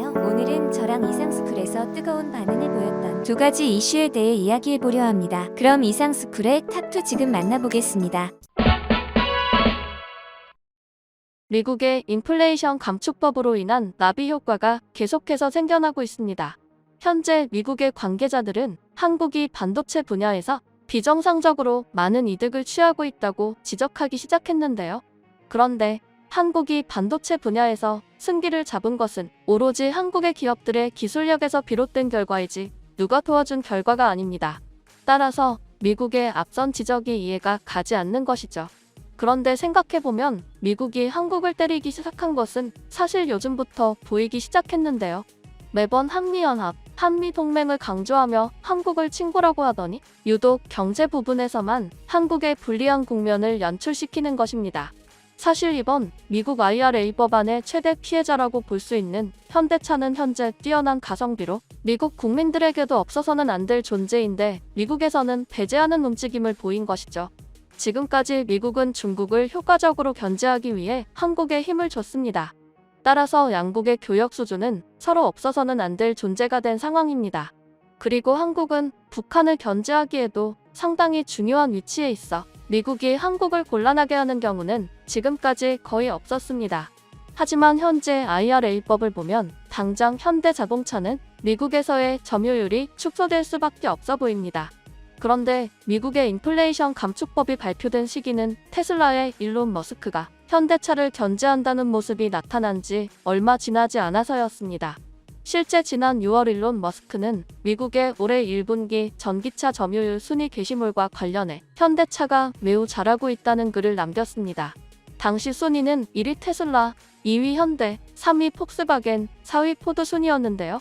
안녕하세요. 오늘은 저랑 이상스쿨에서 뜨거운 반응을 보였던 두 가지 이슈에 대해 이야기해보려 합니다. 그럼 이상스쿨의 탑2 지금 만나보겠습니다. 미국의 인플레이션 감축법으로 인한 나비 효과가 계속해서 생겨나고 있습니다. 현재 미국의 관계자들은 한국이 반도체 분야에서 비정상적으로 많은 이득을 취하고 있다고 지적하기 시작했는데요. 그런데 한국이 반도체 분야에서 승기를 잡은 것은 오로지 한국의 기업들의 기술력에서 비롯된 결과이지 누가 도와준 결과가 아닙니다. 따라서 미국의 앞선 지적이 이해가 가지 않는 것이죠. 그런데 생각해보면 미국이 한국을 때리기 시작한 것은 사실 요즘부터 보이기 시작했는데요. 매번 한미연합, 한미동맹을 강조하며 한국을 친구라고 하더니 유독 경제 부분에서만 한국의 불리한 국면을 연출시키는 것입니다. 사실 이번 미국 IRA 법안의 최대 피해자라고 볼 수 있는 현대차는 현재 뛰어난 가성비로 미국 국민들에게도 없어서는 안 될 존재인데 미국에서는 배제하는 움직임을 보인 것이죠. 지금까지 미국은 중국을 효과적으로 견제하기 위해 한국에 힘을 줬습니다. 따라서 양국의 교역 수준은 서로 없어서는 안 될 존재가 된 상황입니다. 그리고 한국은 북한을 견제하기에도 상당히 중요한 위치에 있어 미국이 한국을 곤란하게 하는 경우는 지금까지 거의 없었습니다. 하지만 현재 IRA법을 보면 당장 현대자동차는 미국에서의 점유율이 축소될 수밖에 없어 보입니다. 그런데 미국의 인플레이션 감축법이 발표된 시기는 테슬라의 일론 머스크가 현대차를 견제한다는 모습이 나타난 지 얼마 지나지 않아서였습니다. 실제 지난 6월 일론 머스크는 미국의 올해 1분기 전기차 점유율 순위 게시물과 관련해 현대차가 매우 잘하고 있다는 글을 남겼습니다. 당시 순위는 1위 테슬라, 2위 현대, 3위 폭스바겐, 4위 포드 순이었는데요.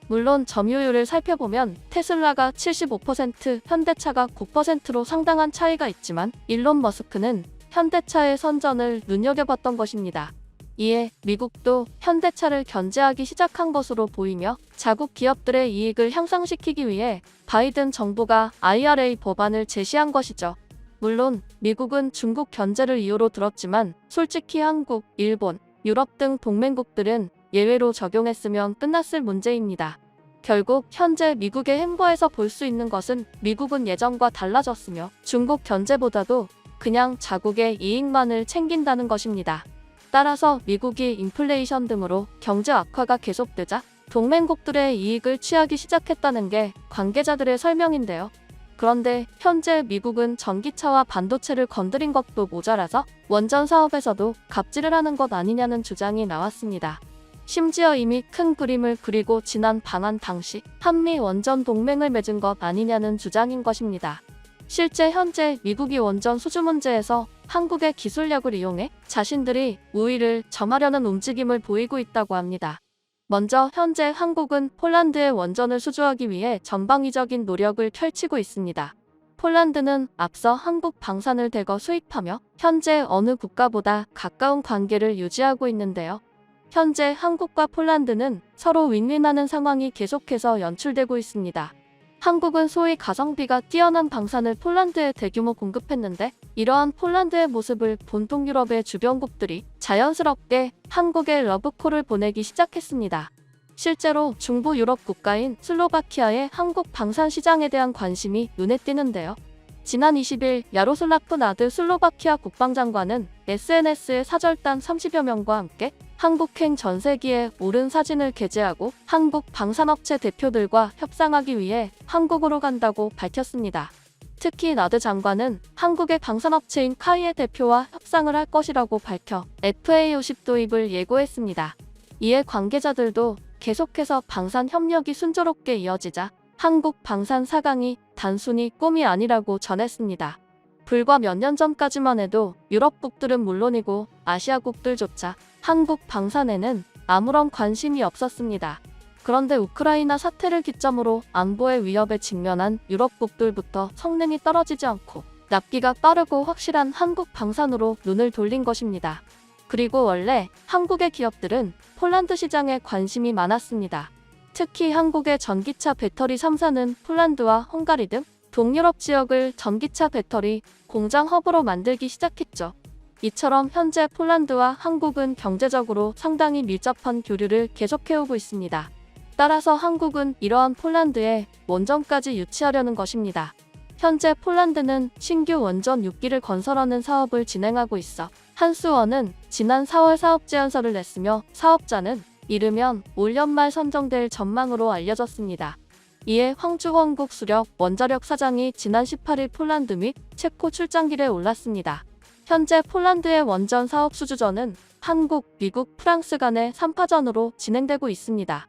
물론 점유율을 살펴보면 테슬라가 75%, 현대차가 9%로 상당한 차이가 있지만 일론 머스크는 현대차의 선전을 눈여겨봤던 것입니다. 이에 미국도 현대차를 견제하기 시작한 것으로 보이며 자국 기업들의 이익을 향상시키기 위해 바이든 정부가 IRA 법안을 제시한 것이죠. 물론 미국은 중국 견제를 이유로 들었지만 솔직히 한국, 일본, 유럽 등 동맹국들은 예외로 적용했으면 끝났을 문제입니다. 결국 현재 미국의 행보에서 볼 수 있는 것은 미국은 예전과 달라졌으며 중국 견제보다도 그냥 자국의 이익만을 챙긴다는 것입니다. 따라서 미국이 인플레이션 등으로 경제 악화가 계속되자 동맹국들의 이익을 취하기 시작했다는 게 관계자들의 설명인데요. 그런데 현재 미국은 전기차와 반도체를 건드린 것도 모자라서 원전 사업에서도 갑질을 하는 것 아니냐는 주장이 나왔습니다. 심지어 이미 큰 그림을 그리고 지난 방한 당시 한미 원전 동맹을 맺은 것 아니냐는 주장인 것입니다. 실제 현재 미국이 원전 수주 문제에서 한국의 기술력을 이용해 자신들이 우위를 점하려는 움직임을 보이고 있다고 합니다. 먼저 현재 한국은 폴란드의 원전을 수주하기 위해 전방위적인 노력을 펼치고 있습니다. 폴란드는 앞서 한국 방산을 대거 수입하며 현재 어느 국가보다 가까운 관계를 유지하고 있는데요. 현재 한국과 폴란드는 서로 윈윈하는 상황이 계속해서 연출되고 있습니다. 한국은 소위 가성비가 뛰어난 방산을 폴란드에 대규모 공급했는데 이러한 폴란드의 모습을 본 동유럽의 주변국들이 자연스럽게 한국에 러브콜을 보내기 시작했습니다. 실제로 중부 유럽 국가인 슬로바키아의 한국 방산 시장에 대한 관심이 눈에 띄는데요. 지난 20일 야로슬라프 나드 슬로바키아 국방장관은 SNS에 사절단 30여 명과 함께 한국행 전세기에 오른 사진을 게재하고 한국 방산업체 대표들과 협상하기 위해 한국으로 간다고 밝혔습니다. 특히 나드 장관은 한국의 방산업체인 카이의 대표와 협상을 할 것이라고 밝혀 FA50 도입을 예고했습니다. 이에 관계자들도 계속해서 방산 협력이 순조롭게 이어지자 한국 방산 4강이 단순히 꿈이 아니라고 전했습니다. 불과 몇 년 전까지만 해도 유럽국들은 물론이고 아시아국들조차 한국 방산에는 아무런 관심이 없었습니다. 그런데 우크라이나 사태를 기점으로 안보의 위협에 직면한 유럽국들부터 성능이 떨어지지 않고 납기가 빠르고 확실한 한국 방산으로 눈을 돌린 것입니다. 그리고 원래 한국의 기업들은 폴란드 시장에 관심이 많았습니다. 특히 한국의 전기차 배터리 3사는 폴란드와 헝가리 등 동유럽 지역을 전기차 배터리 공장 허브로 만들기 시작했죠. 이처럼 현재 폴란드와 한국은 경제적으로 상당히 밀접한 교류를 계속해오고 있습니다. 따라서 한국은 이러한 폴란드에 원전까지 유치하려는 것입니다. 현재 폴란드는 신규 원전 6기를 건설하는 사업을 진행하고 있어 한수원은 지난 4월 사업 제안서를 냈으며 사업자는 이르면 올 연말 선정될 전망으로 알려졌습니다. 이에 황주헌국 수력 원자력 사장이 지난 18일 폴란드 및 체코 출장길에 올랐습니다. 현재 폴란드의 원전 사업 수주전은 한국, 미국, 프랑스 간의 3파전으로 진행되고 있습니다.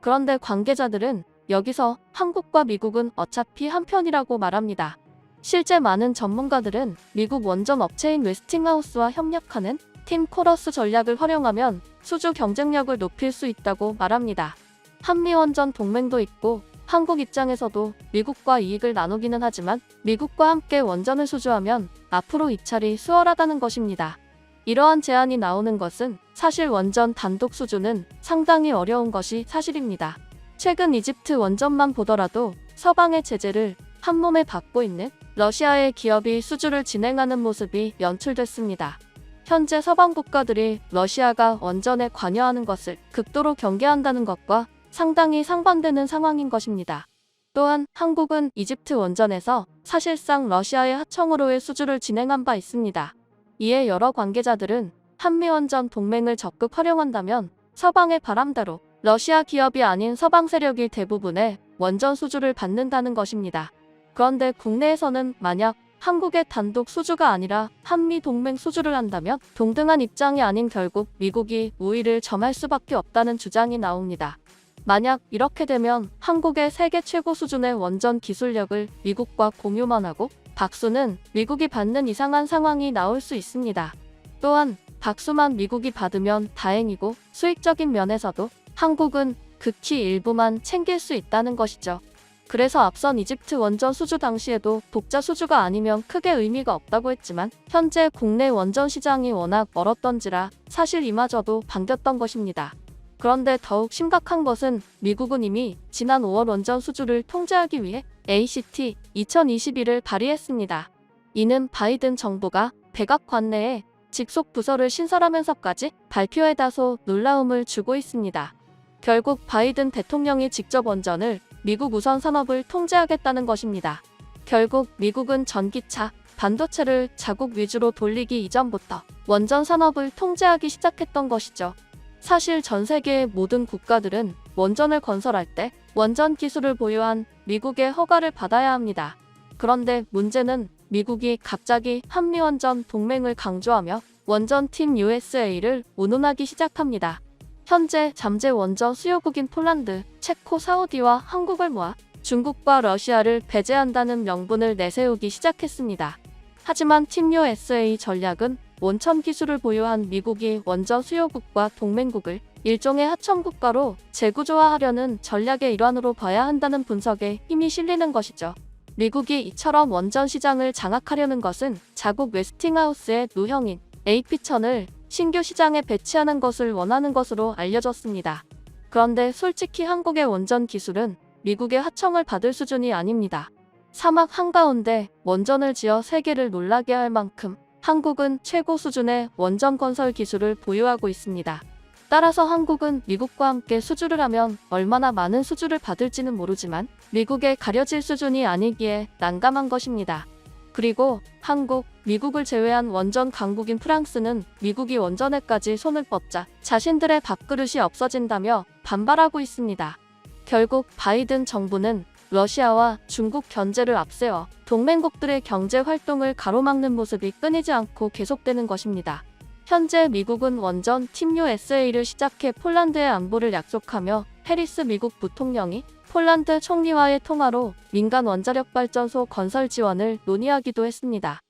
그런데 관계자들은 여기서 한국과 미국은 어차피 한편이라고 말합니다. 실제 많은 전문가들은 미국 원전 업체인 웨스팅하우스와 협력하는 팀 코러스 전략을 활용하면 수주 경쟁력을 높일 수 있다고 말합니다. 한미원전 동맹도 있고 한국 입장에서도 미국과 이익을 나누기는 하지만 미국과 함께 원전을 수주하면 앞으로 입찰이 수월하다는 것입니다. 이러한 제안이 나오는 것은 사실 원전 단독 수주는 상당히 어려운 것이 사실입니다. 최근 이집트 원전만 보더라도 서방의 제재를 한몸에 받고 있는 러시아의 기업이 수주를 진행하는 모습이 연출됐습니다. 현재 서방 국가들이 러시아가 원전에 관여하는 것을 극도로 경계한다는 것과 상당히 상반되는 상황인 것입니다. 또한 한국은 이집트 원전에서 사실상 러시아의 하청으로의 수주를 진행한 바 있습니다. 이에 여러 관계자들은 한미원전 동맹을 적극 활용한다면 서방의 바람대로 러시아 기업이 아닌 서방 세력이 대부분의 원전 수주를 받는다는 것입니다. 그런데 국내에서는 만약 한국의 단독 수주가 아니라 한미 동맹 수주를 한다면 동등한 입장이 아닌 결국 미국이 우위를 점할 수밖에 없다는 주장이 나옵니다. 만약 이렇게 되면 한국의 세계 최고 수준의 원전 기술력을 미국과 공유만 하고 박수는 미국이 받는 이상한 상황이 나올 수 있습니다. 또한 박수만 미국이 받으면 다행이고 수익적인 면에서도 한국은 극히 일부만 챙길 수 있다는 것이죠. 그래서 앞선 이집트 원전 수주 당시에도 독자 수주가 아니면 크게 의미가 없다고 했지만 현재 국내 원전 시장이 워낙 멀었던지라 사실 이마저도 반겼던 것입니다. 그런데 더욱 심각한 것은 미국은 이미 지난 5월 원전 수주를 통제하기 위해 ACT 2021을 발의했습니다. 이는 바이든 정부가 백악관 내에 직속 부서를 신설하면서까지 발표에 다소 놀라움을 주고 있습니다. 결국 바이든 대통령이 직접 원전을 미국 우선 산업을 통제하겠다는 것입니다. 결국 미국은 전기차, 반도체를 자국 위주로 돌리기 이전부터 원전 산업을 통제하기 시작했던 것이죠. 사실 전 세계의 모든 국가들은 원전을 건설할 때 원전 기술을 보유한 미국의 허가를 받아야 합니다. 그런데 문제는 미국이 갑자기 한미원전 동맹을 강조하며 원전팀 USA를 운운하기 시작합니다. 현재 잠재 원전 수요국인 폴란드, 체코, 사우디와 한국을 모아 중국과 러시아를 배제한다는 명분을 내세우기 시작했습니다. 하지만 팀 USA 전략은 원천 기술을 보유한 미국이 원전 수요국과 동맹국을 일종의 하청국가로 재구조화하려는 전략의 일환으로 봐야 한다는 분석에 힘이 실리는 것이죠. 미국이 이처럼 원전 시장을 장악하려는 것은 자국 웨스팅하우스의 누형인 AP천을 신규 시장에 배치하는 것을 원하는 것으로 알려졌습니다. 그런데 솔직히 한국의 원전 기술은 미국의 하청을 받을 수준이 아닙니다. 사막 한가운데 원전을 지어 세계를 놀라게 할 만큼 한국은 최고 수준의 원전 건설 기술을 보유하고 있습니다. 따라서 한국은 미국과 함께 수주를 하면 얼마나 많은 수주를 받을지는 모르지만 미국에 가려질 수준이 아니기에 난감한 것입니다. 그리고 한국, 미국을 제외한 원전 강국인 프랑스는 미국이 원전에까지 손을 뻗자 자신들의 밥그릇이 없어진다며 반발하고 있습니다. 결국 바이든 정부는 러시아와 중국 견제를 앞세워 동맹국들의 경제 활동을 가로막는 모습이 끊이지 않고 계속되는 것입니다. 현재 미국은 원전 팀 USA를 시작해 폴란드의 안보를 약속하며 해리스 미국 부통령이 폴란드 총리와의 통화로 민간 원자력 발전소 건설 지원을 논의하기도 했습니다.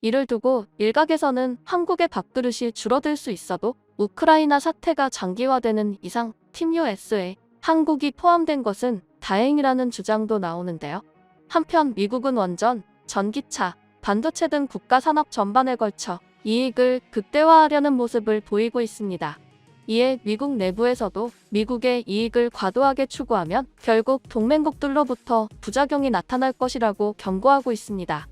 이를 두고 일각에서는 한국의 밥그릇이 줄어들 수 있어도 우크라이나 사태가 장기화되는 이상 팀 USA에 한국이 포함된 것은 다행이라는 주장도 나오는데요. 한편 미국은 원전, 전기차, 반도체 등 국가 산업 전반에 걸쳐 이익을 극대화하려는 모습을 보이고 있습니다. 이에 미국 내부에서도 미국의 이익을 과도하게 추구하면 결국 동맹국들로부터 부작용이 나타날 것이라고 경고하고 있습니다.